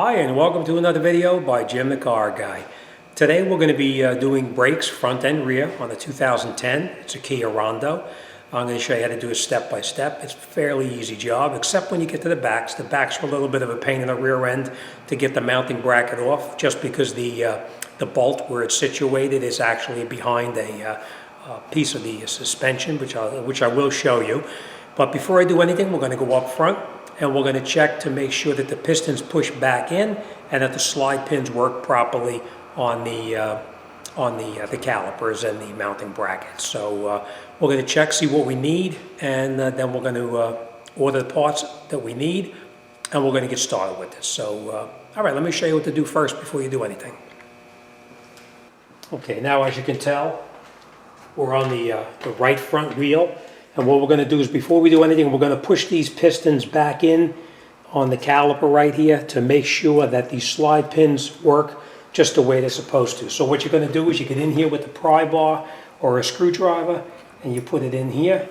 Hi, and welcome to another video by Jim the Car Guy. Today we're going to be doing brakes front and rear on a 2010. It's a Kia Rondo. I'm going to show you how to do it step by step. It's a fairly easy job, except when you get to the backs. The backs are a little bit of a pain in the rear end to get the mounting bracket off, just because the bolt where it's situated is actually behind a piece of the suspension, which I will show you. But before I do anything, we're going to go up front and we're going to check to make sure that the pistons push back in and that the slide pins work properly on the calipers and the mounting brackets. So we're going to check, see what we need, and then we're going to order the parts that we need, and we're going to get started with this. So all right, let me show you what to do first before you do anything. Okay, now as you can tell, we're on the right front wheel. And what we're going to do is, before we do anything, we're going to push these pistons back in on the caliper right here to make sure that these slide pins work just the way they're supposed to. So what you're going to do is you get in here with the pry bar or a screwdriver and you put it in here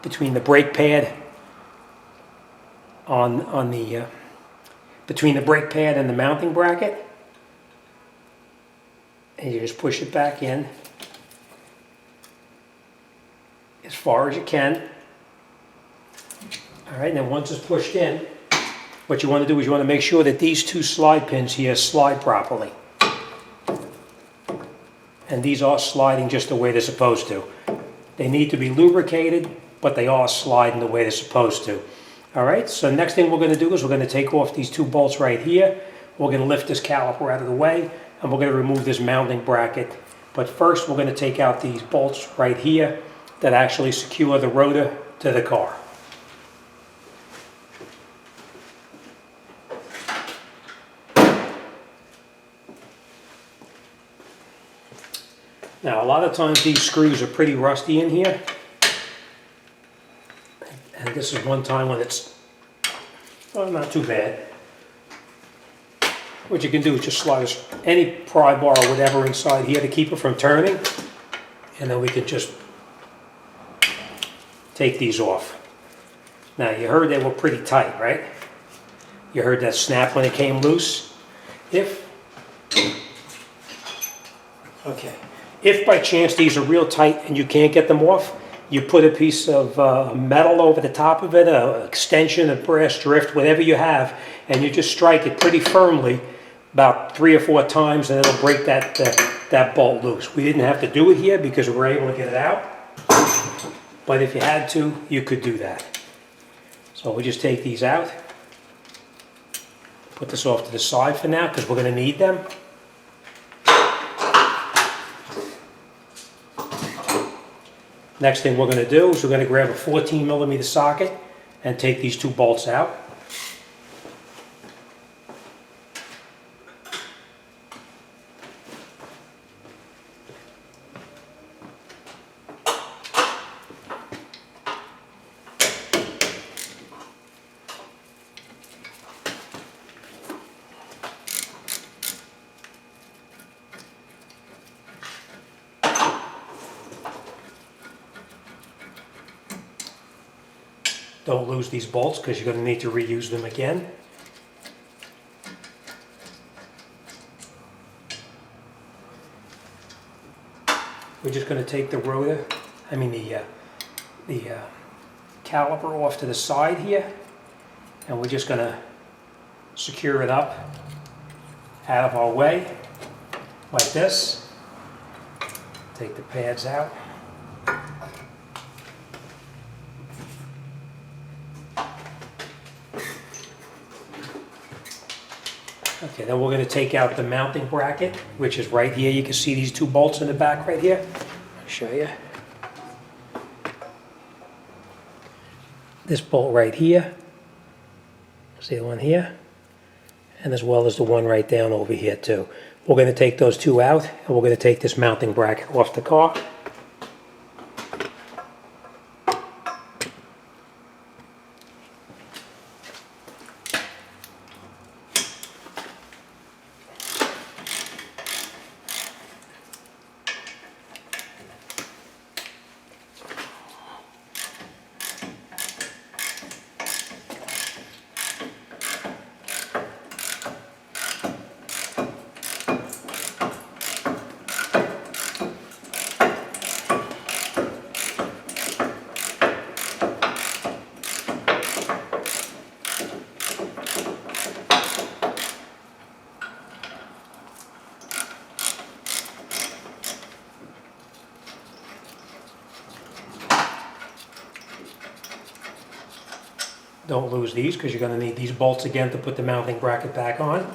between the brake pad between the brake pad and the mounting bracket, and you just push it back in as far as you can. All right, and then once it's pushed in, what you want to do is you want to make sure that these two slide pins here slide properly. And these are sliding just the way they're supposed to. They need to be lubricated, but they are sliding the way they're supposed to. All right, so next thing we're going to do is we're going to take off these two bolts right here. We're going to lift this caliper out of the way, and we're going to remove this mounting bracket. But first, we're going to take out these bolts right here that actually secure the rotor to the car. Now, a lot of times these screws are pretty rusty in here, and this is one time when it's not too bad. What you can do is just slide any pry bar or whatever inside here to keep it from turning, and then we can just take these off. Now, you heard they were pretty tight, right? You heard that snap when it came loose? If by chance these are real tight and you can't get them off, you put a piece of metal over the top of it, an extension, a brass drift, whatever you have, and you just strike it pretty firmly about 3 or 4 times, and it'll break that bolt loose. We didn't have to do it here because we were able to get it out. But if you had to, you could do that. So we'll just take these out. Put this off to the side for now because we're going to need them. Next thing we're going to do is we're going to grab a 14mm socket and take these 2 bolts out. Don't lose these bolts because you're going to need to reuse them again. We're just going to take the caliper off to the side here, and we're just going to secure it up out of our way like this. Take the pads out. Okay, then we're going to take out the mounting bracket, which is right here. You can see these 2 bolts in the back right here. I'll show you. This bolt right here. See the one here? And as well as the one right down over here too. We're going to take those 2 out, and we're going to take this mounting bracket off the car. Don't lose these because you're going to need these bolts again to put the mounting bracket back on.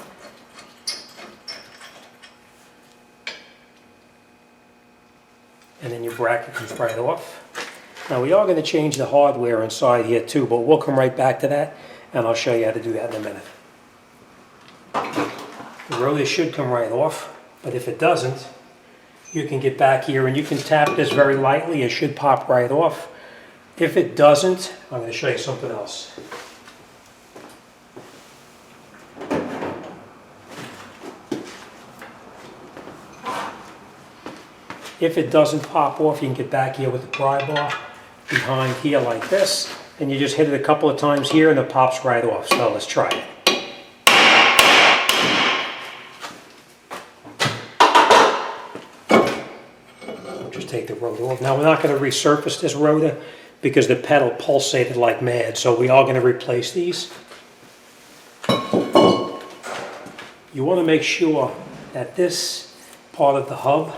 And then your bracket comes right off. Now we are going to change the hardware inside here too, but we'll come right back to that and I'll show you how to do that in a minute. The rotor should come right off, but if it doesn't, you can get back here and you can tap this very lightly. It should pop right off. If it doesn't, I'm going to show you something else. If it doesn't pop off, you can get back here with the pry bar behind here like this, and you just hit it a couple of times here and it pops right off. So let's try it. Just take the rotor off. Now we're not going to resurface this rotor because the pedal pulsated like mad, so we are going to replace these. You want to make sure that this part of the hub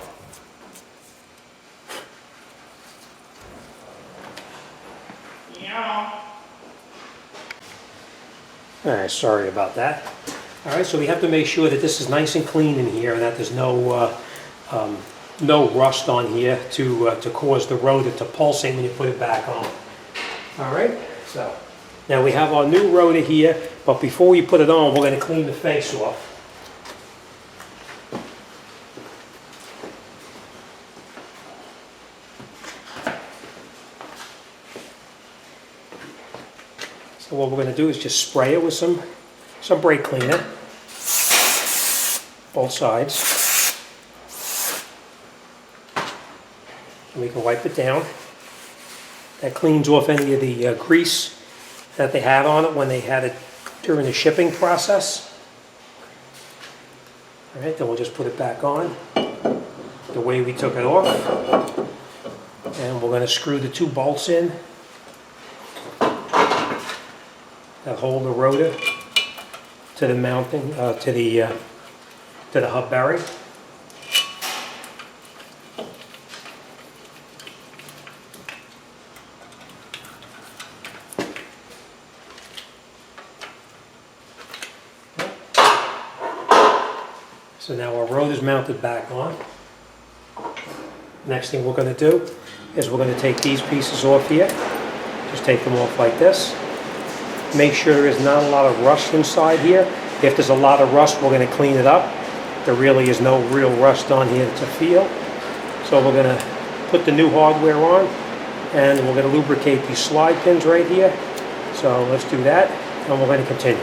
Alright, sorry about that. Alright, so we have to make sure that this is nice and clean in here and that there's no rust on here to cause the rotor to pulsate when you put it back on. Alright, so now we have our new rotor here, but before we put it on, we're going to clean the face off. So what we're going to do is just spray it with some brake cleaner, both sides, and we can wipe it down. That cleans off any of the grease that they had on it when they had it during the shipping process. All right, then we'll just put it back on the way we took it off, and we're going to screw the two bolts in that hold the rotor to the mounting, to the hub bearing. So now our rotor is mounted back on. Next thing we're going to do is we're going to take these pieces off here. Just take them off like this. Make sure there's not a lot of rust inside here. If there's a lot of rust, we're going to clean it up. There really is no real rust on here to feel. So we're going to put the new hardware on, and we're going to lubricate these slide pins right here. So let's do that, and we're going to continue.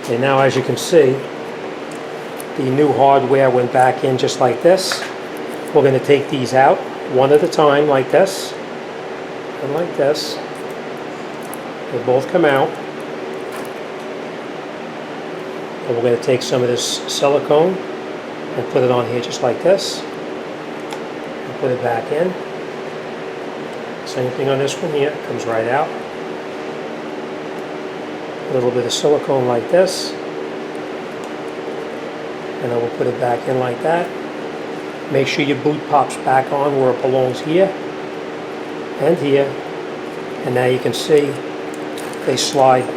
Okay, now as you can see, the new hardware went back in just like this. We're going to take these out one at a time like this and like this. They both come out. And we're going to take some of this silicone and put it on here just like this. And put it back in. Same thing on this one here. It comes right out. A little bit of silicone like this. And then we'll put it back in like that. Make sure your boot pops back on where it belongs here and here. And now you can see they slide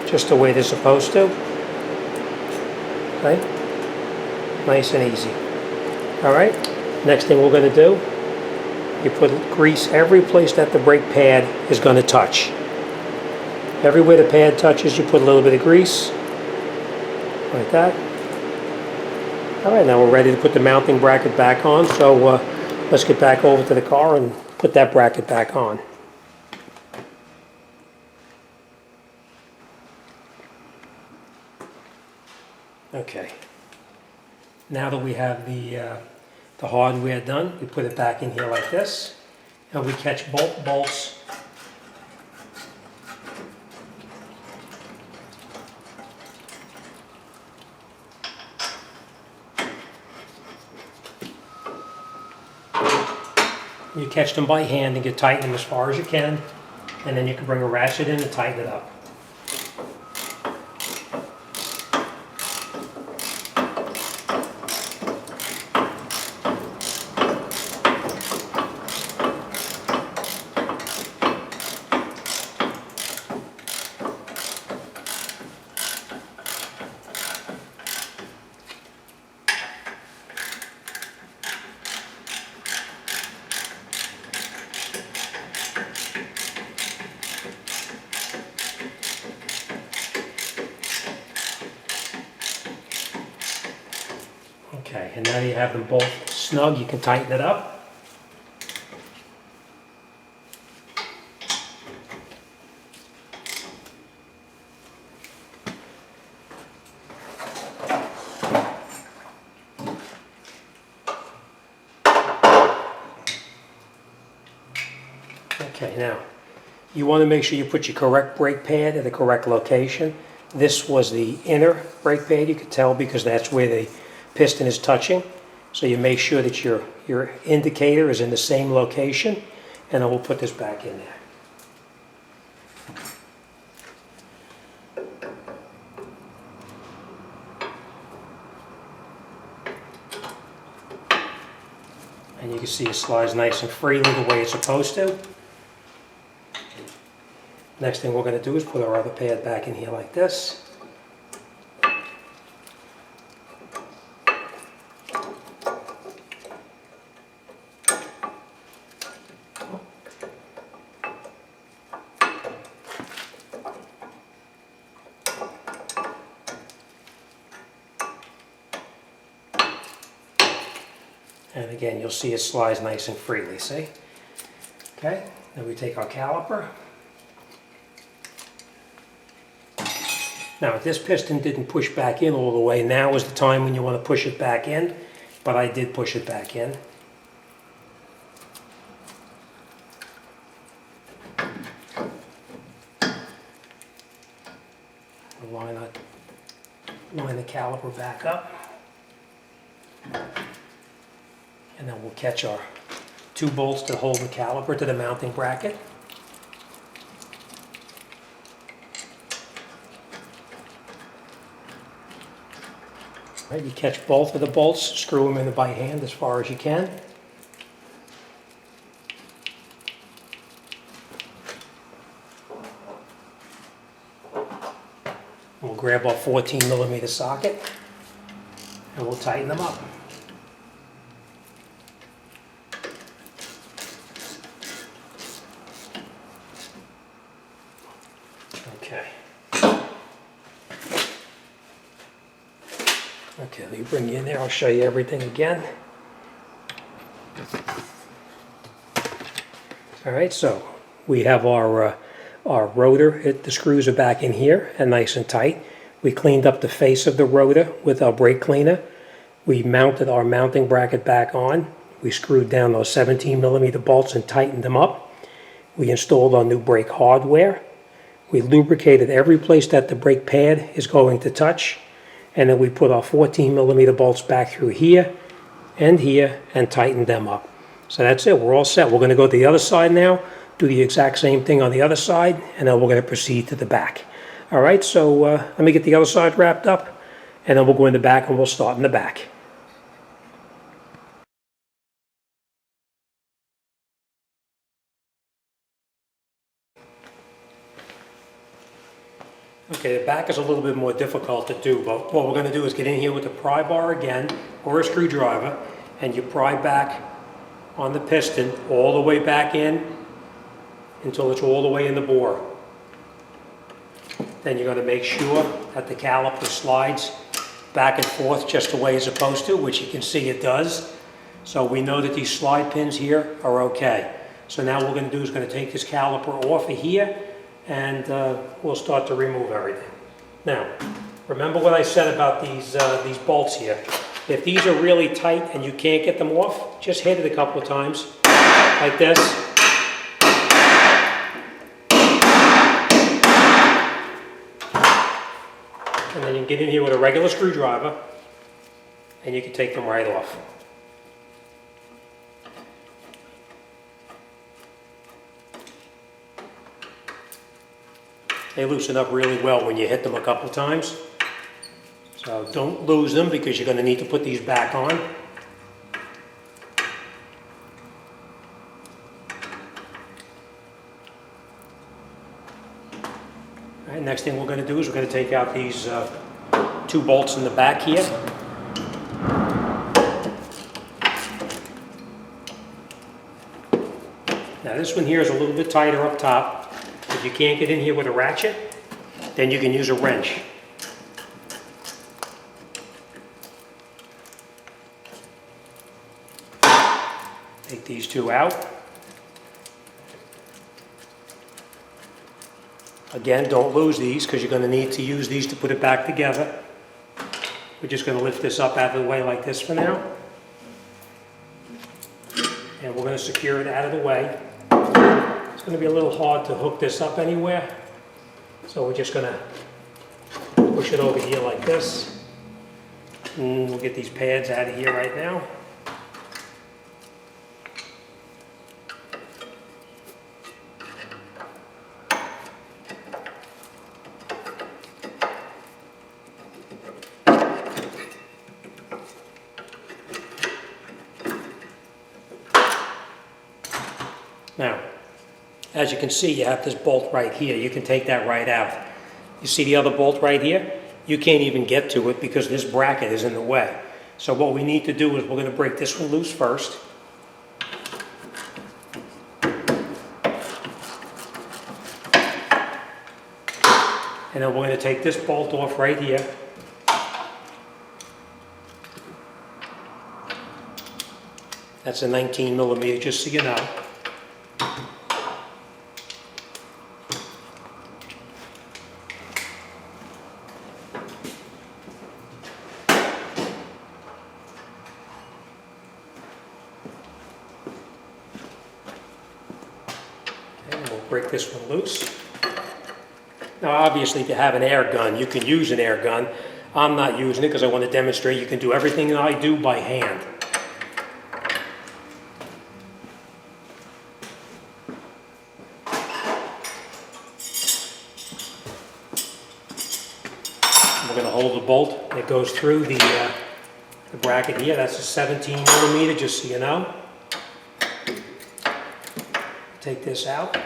just the way they're supposed to. Okay? Nice and easy. Alright, next thing we're going to do, you put grease every place that the brake pad is going to touch. Everywhere the pad touches, you put a little bit of grease, like that. Alright, now we're ready to put the mounting bracket back on, so let's get back over to the car and put that bracket back on. Okay, now that we have the hardware done, we put it back in here like this, and we catch both bolts You catch them by hand and get tighten them as far as you can, and then you can bring a ratchet in and tighten it up. and now you have them both snug, you can tighten it up. Okay, now, you want to make sure you put your correct brake pad at the correct location. This was the inner brake pad, you could tell, because that's where the piston is touching. So you make sure that your indicator is in the same location, and then we'll put this back in there. And you can see it slides nice and freely the way it's supposed to. Next thing we're going to do is put our other pad back in here like this. And again, you'll see it slides nice and freely, see? Okay, then we take our caliper. Now, if this piston didn't push back in all the way, now is the time when you want to push it back in, but I did push it back in. Line the caliper back up. And then we'll catch our 2 bolts to hold the caliper to the mounting bracket. Right, you catch both of the bolts, screw them in by hand as far as you can. We'll grab our 14mm socket and we'll tighten them up. Okay. Okay, let me bring you in there. I'll show you everything again. All right, so we have our rotor. The screws are back in here and nice and tight. We cleaned up the face of the rotor with our brake cleaner. We mounted our mounting bracket back on. We screwed down those 17mm bolts and tightened them up. We installed our new brake hardware. We lubricated every place that the brake pad is going to touch. And then we put our 14mm bolts back through here and tightened them up. So that's it, we're all set. We're going to go to the other side now, do the exact same thing on the other side, and then we're going to proceed to the back. All right, so let me get the other side wrapped up, and then we'll go in the back and we'll start in the back. Okay, the back is a little bit more difficult to do, but what we're going to do is get in here with the pry bar again, or a screwdriver, and you pry back on the piston all the way back in until it's all the way in the bore. Then you're going to make sure that the caliper slides back and forth just the way it's supposed to, which you can see it does. So we know that these slide pins here are okay. So now what we're going to do is going to take this caliper off of here, and we'll start to remove everything. Now, remember what I said about these bolts here. If these are really tight and you can't get them off, just hit it a couple of times, like this. And then you can get in here with a regular screwdriver, and you can take them right off. They loosen up really well when you hit them a couple times. So don't lose them because you're going to need to put these back on. All right, next thing we're going to do is we're going to take out these 2 bolts in the back here. Now this one here is a little bit tighter up top. If you can't get in here with a ratchet, then you can use a wrench. these two out. Again, don't lose these because you're going to need to use these to put it back together. We're just going to lift this up out of the way like this for now. And we're going to secure it out of the way. It's going to be a little hard to hook this up anywhere. So we're just going to push it over here like this. And we'll get these pads out of here right now. Now, as you can see, you have this bolt right here. You can take that right out. You see the other bolt right here? You can't even get to it because this bracket is in the way. So what we need to do is we're going to break this one loose first. And then we're going to take this bolt off right here. That's a 19 millimeter, just so you know. Break this one loose. Now obviously if you have an air gun, you can use an air gun. I'm not using it because I want to demonstrate you can do everything that I do by hand. We're going to hold the bolt that goes through the bracket here. That's a 17 millimeter, just so you know. Take this out.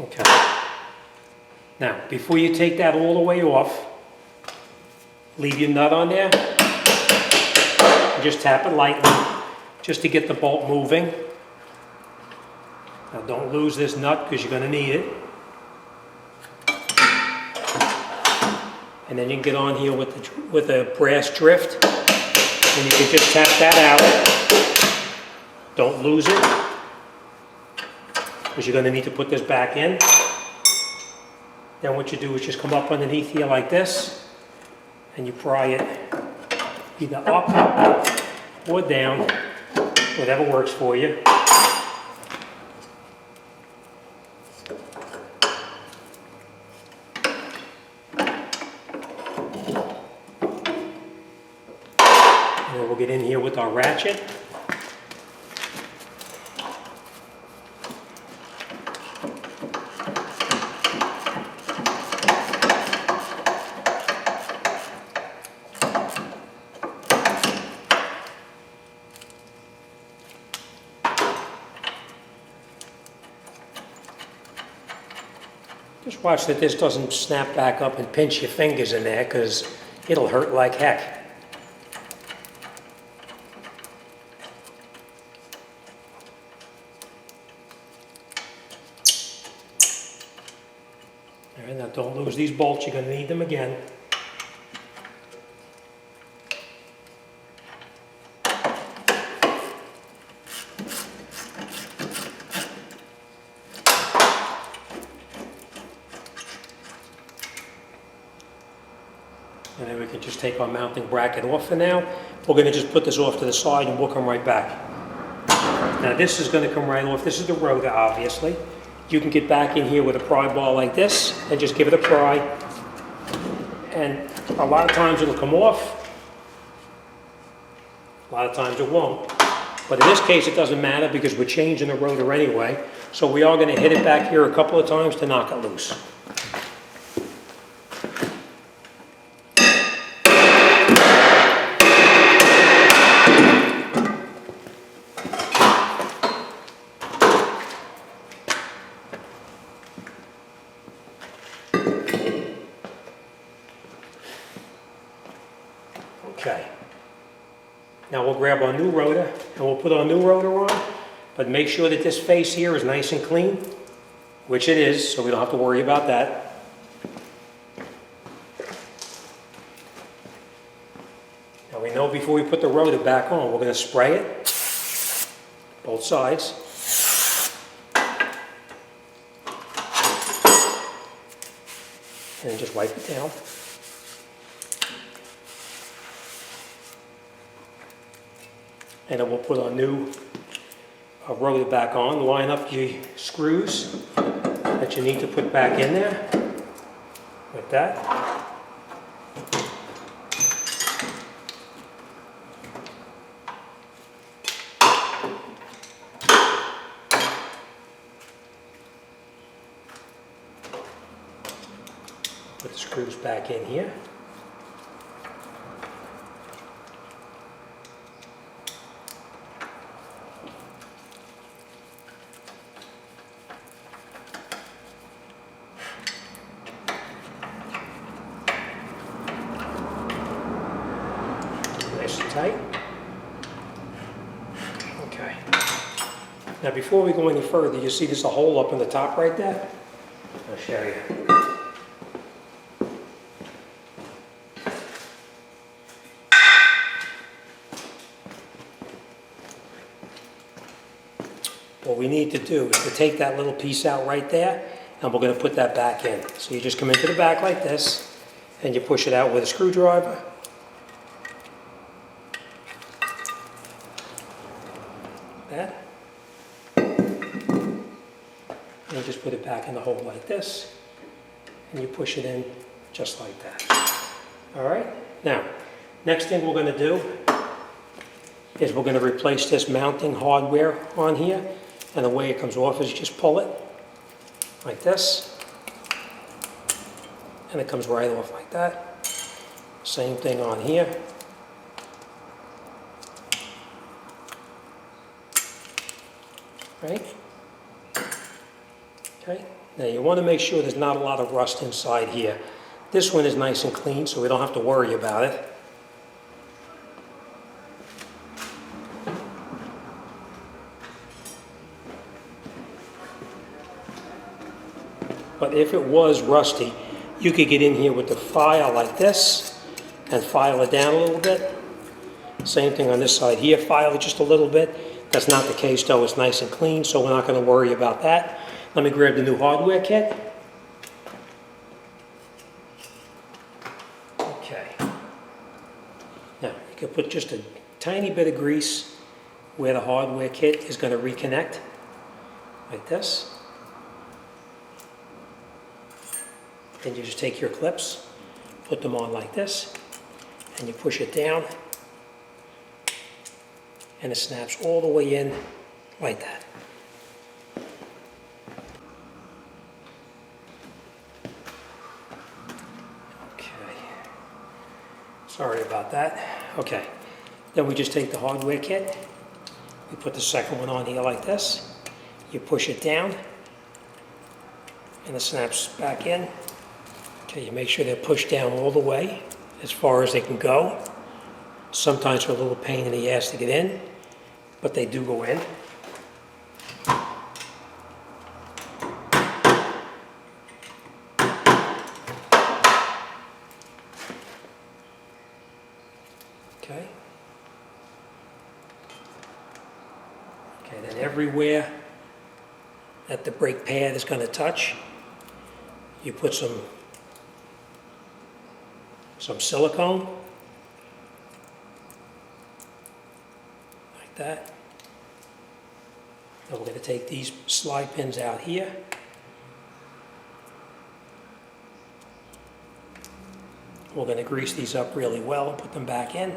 Okay. Now, before you take that all the way off, leave your nut on there. And just tap it lightly, just to get the bolt moving. Now, don't lose this nut because you're going to need it. And then you can get on here with a brass drift, and you can just tap that out. Don't lose it, because you're going to need to put this back in. Then what you do is just come up underneath here like this, and you pry it either up or down, whatever works for you. And then we'll get in here with our ratchet. Just watch that this doesn't snap back up and pinch your fingers in there, because it'll hurt like heck. All right, now don't lose these bolts, you're going to need them again. And then we can just take our mounting bracket off for now. We're going to just put this off to the side and we'll come right back. Now this is going to come right off. This is the rotor, obviously. You can get back in here with a pry bar like this and just give it a pry. And a lot of times it'll come off. A lot of times it won't. But in this case it doesn't matter because we're changing the rotor anyway. So we are going to hit it back here a couple of times to knock it loose. Okay. Now we'll grab our new rotor and we'll put our new rotor on. But make sure that this face here is nice and clean, which it is, so we don't have to worry about that. Now we know before we put the rotor back on, we're going to spray it, both sides. And then just wipe it down. And then we'll put our new rotor back on. Line up your screws that you need to put back in there, like that. Put the screws back in here. Nice and tight. Okay. Now before we go any further, you see there's a hole up in the top right there? I'll show you. What we need to do is to take that little piece out right there, and we're going to put that back in. So you just come into the back like this, and you push it out with a screwdriver. That. And you just put it back in the hole like this, and you push it in just like that. All right? Now, next thing we're going to do is we're going to replace this mounting hardware on here. And the way it comes off is you just pull it like this, and it comes right off like that. Same thing on here. Right? Okay. Now you want to make sure there's not a lot of rust inside here. This one is nice and clean, so we don't have to worry about it. But if it was rusty, you could get in here with the file like this and file it down a little bit. Same thing on this side here, file it just a little bit. That's not the case though, it's nice and clean, so we're not going to worry about that. Let me grab the new hardware kit. Okay. Now, you can put just a tiny bit of grease where the hardware kit is going to reconnect, like this. Then you just take your clips, put them on like this, and you push it down, and it snaps all the way in like that. Okay. Sorry about that. Okay. Then we just take the hardware kit, we put the second one on here like this, you push it down, and it snaps back in. Okay, you make sure they're pushed down all the way, as far as they can go. Sometimes they're a little pain in the ass to get in, but they do go in. Okay. Okay, then everywhere that the brake pad is going to touch, you put some silicone, like that. Now we're going to take these slide pins out here. We're going to grease these up really well and put them back in.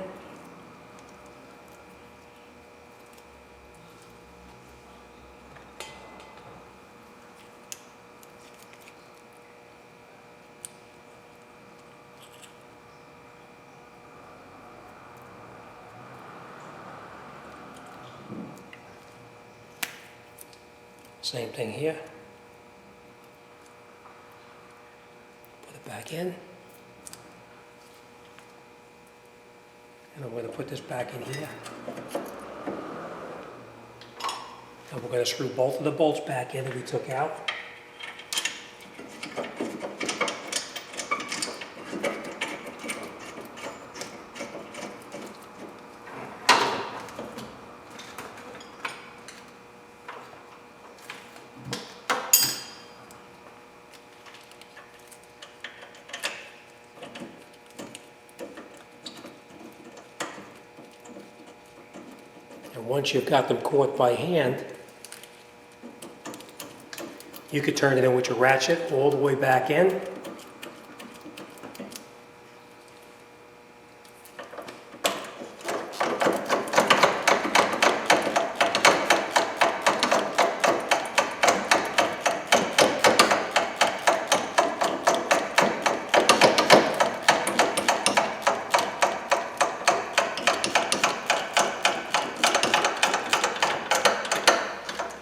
Same thing here. Put it back in. And I'm going to put this back in here. And we're going to screw both of the bolts back in that we took out. And once you've got them caught by hand, you could turn it in with your ratchet all the way back in.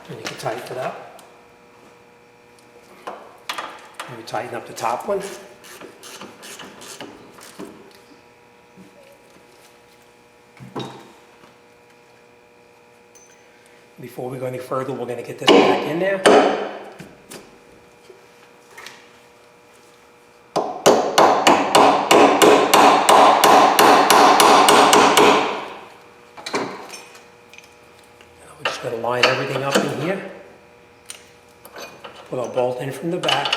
And you can tighten it up. And we tighten up the top one. Before we go any further, we're going to get this back in there. We're just going to line everything up in here. Put our bolt in from the back.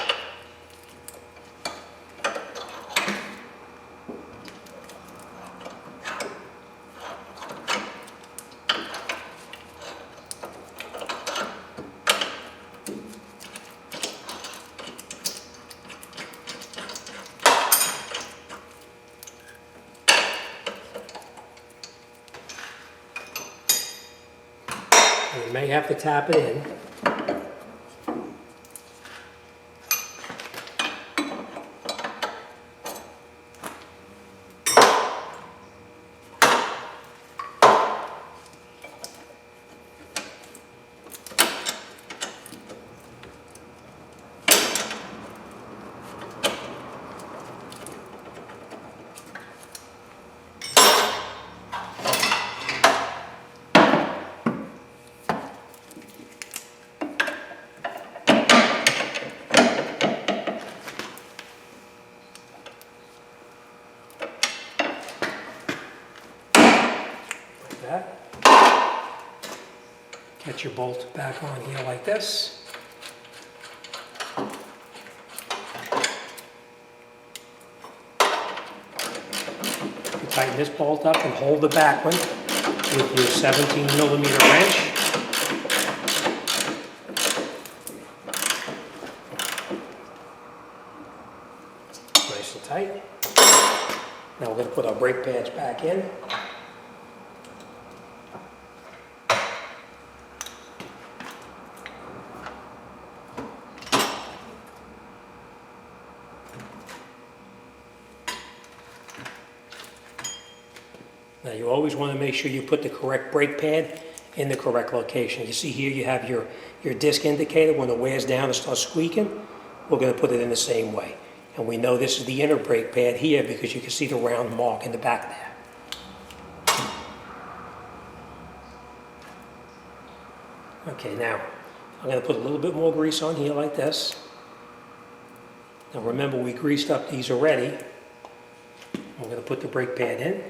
You may have to tap it in. That. Get your bolt back on here like this. You tighten this bolt up and hold the back one with your 17mm wrench. Nice and tight. Now we're going to put our brake pads back in. Now you always want to make sure you put the correct brake pad in the correct location. You see here you have your disc indicator. When it wears down and starts squeaking, we're going to put it in the same way. And we know this is the inner brake pad here because you can see the round mark in the back there. Okay, now I'm going to put a little bit more grease on here like this. Now remember, we greased up these already. We're going to put the brake pad in.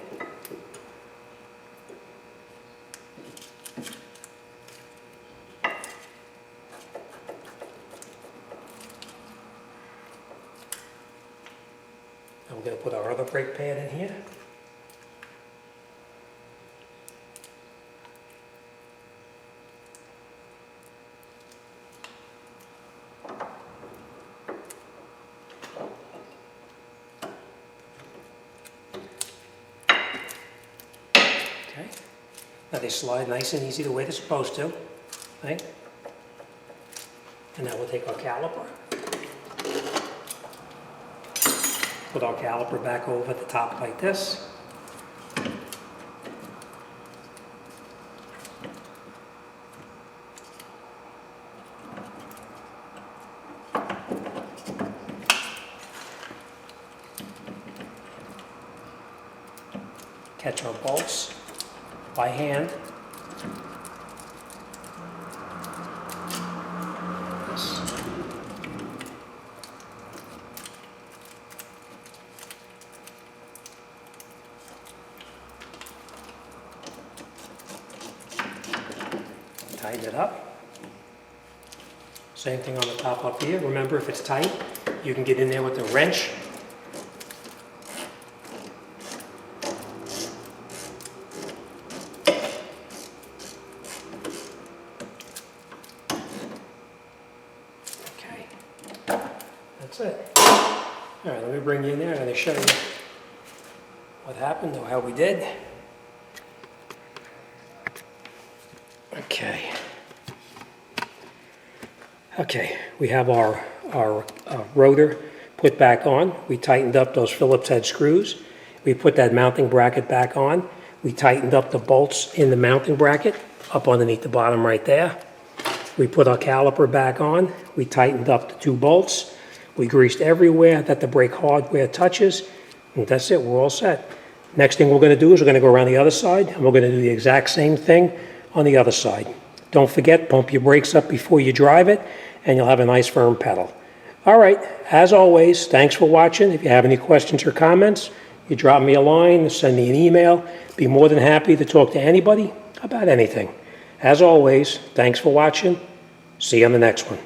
And we're going to put our other brake pad in here. Okay. Now they slide nice and easy the way they're supposed to. Right? And now we'll take our caliper. Put our caliper back over at the top like this. Catch our bolts by hand. tighten it up. Same thing on the top up here. Remember, if it's tight, you can get in there with the wrench. Okay, that's it. All right, let me bring you in there. I'm going to show you what happened or how we did. Okay, we have our rotor put back on. We tightened up those Phillips head screws. We put that mounting bracket back on. We tightened up the bolts in the mounting bracket up underneath the bottom right there. We put our caliper back on. We tightened up the 2 bolts. We greased everywhere that the brake hardware touches. And that's it, we're all set. Next thing we're going to do is we're going to go around the other side, and we're going to do the exact same thing on the other side. Don't forget, pump your brakes up before you drive it, and you'll have a nice firm pedal. All right, as always, thanks for watching. If you have any questions or comments, you drop me a line, send me an email. Be more than happy to talk to anybody about anything. As always, thanks for watching. See you on the next one.